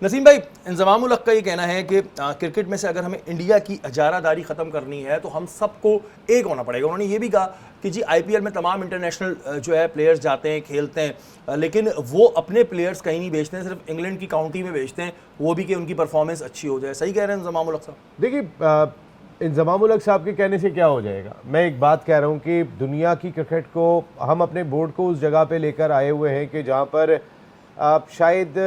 नसीम भाई, इंज़मामुल हक़ का ये कहना है कि क्रिकेट में से अगर हमें इंडिया की इजारादारी ख़त्म करनी है तो हम सबको एक होना पड़ेगा। उन्होंने ये भी कहा कि जी आईपीएल में तमाम इंटरनेशनल जो है प्लेयर्स जाते हैं, खेलते हैं, लेकिन वो अपने प्लेयर्स कहीं नहीं बेचते हैं, सिर्फ इंग्लैंड की काउंटी में बेचते हैं, वो भी कि उनकी परफॉर्मेंस अच्छी हो जाए। सही कह रहे हैं इंज़मामुल हक़ साहब? देखिए, इंज़मामुल हक़ साहब के कहने से क्या हो जाएगा। मैं एक बात कह रहा हूँ कि दुनिया की क्रिकेट को हम अपने बोर्ड को उस जगह पे लेकर आए हुए हैं कि जहाँ पर शायद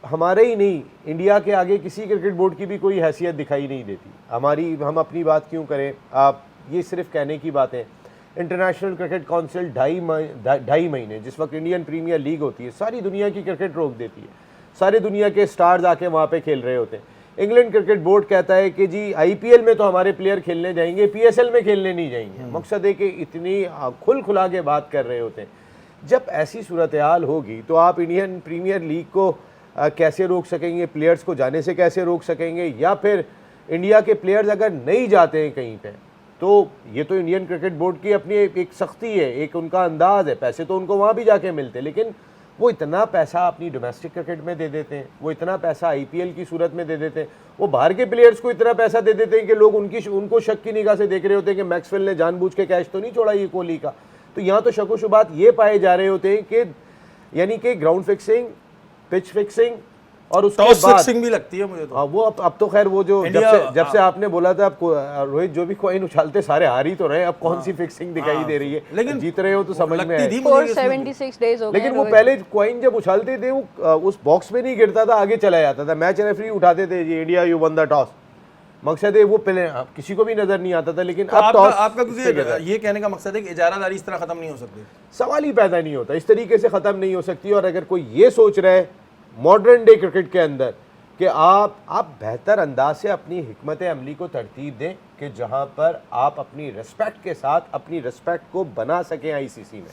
हमारे ही नहीं, इंडिया के आगे किसी क्रिकेट बोर्ड की भी कोई हैसियत दिखाई नहीं देती हमारी। हम अपनी बात क्यों करें, आप ये सिर्फ कहने की बातें। इंटरनेशनल क्रिकेट काउंसिल ढाई महीने जिस वक्त इंडियन प्रीमियर लीग होती है, सारी दुनिया की क्रिकेट रोक देती है, सारी दुनिया के स्टार्स आके वहाँ पे खेल रहे होते हैं। इंग्लैंड क्रिकेट बोर्ड कहता है कि जी आईपीएल में तो हमारे प्लेयर खेलने जाएंगे, पीएसएल में खेलने नहीं जाएंगे। मकसद है कि इतनी खुला के बात कर रहे होते हैं। जब ऐसी सूरत हाल होगी तो आप इंडियन प्रीमियर लीग को कैसे रोक सकेंगे, प्लेयर्स को जाने से कैसे रोक सकेंगे, या फिर इंडिया के प्लेयर्स अगर नहीं जाते हैं कहीं पे, तो ये तो इंडियन क्रिकेट बोर्ड की अपनी एक सख्ती है, एक उनका अंदाज है। पैसे तो उनको वहाँ भी जाके मिलते हैं, लेकिन वो इतना पैसा अपनी डोमेस्टिक क्रिकेट में दे देते हैं, वो इतना पैसा आईपीएल की सूरत में दे देते हैं, वो बाहर के प्लेयर्स को इतना पैसा दे देते हैं कि लोग उनको शक की निगाह से देख रहे होते हैं कि मैक्सवेल ने जानबूझ के कैच तो नहीं छोड़ा ये कोहली का। तो यहाँ तो शक व शुबात ये पाए जा रहे होते हैं कि यानी कि ग्राउंड फिक्सिंग, पिच फिक्सिंग और उसके बाद फिक्सिंग भी लगती है मुझे तो। हाँ, वो अब तो खैर वो जो जब से आपने बोला था आपको रोहित, जो भी कॉइन उछालते सारे हार ही तो रहे, अब कौन सी फिक्सिंग दिखाई दे रही है। लेकिन जीत रहे हो तो समझ में आए। 476 डेज हो गए। लेकिन वो पहले कॉइन जब उछालते थे वो उस बॉक्स में नहीं गिरता था, आगे चला जाता था। मैच रेफरी उठाते थे जी India you won the toss, मकसद है वो पहले किसी को भी नजर नहीं आता था। लेकिन तो अब आपका ये कहने का मकसद है कि इजारादारी इस तरह खत्म नहीं हो सकती, सवाल ही पैदा नहीं होता, इस तरीके से खत्म नहीं हो सकती। और अगर कोई ये सोच रहा है मॉडर्न डे क्रिकेट के अंदर कि आप बेहतर अंदाज से अपनी हिकमत अमली को तरतीब दें कि जहां पर आप अपनी रिस्पेक्ट के साथ अपनी रिस्पेक्ट को बना सकें आईसीसी में।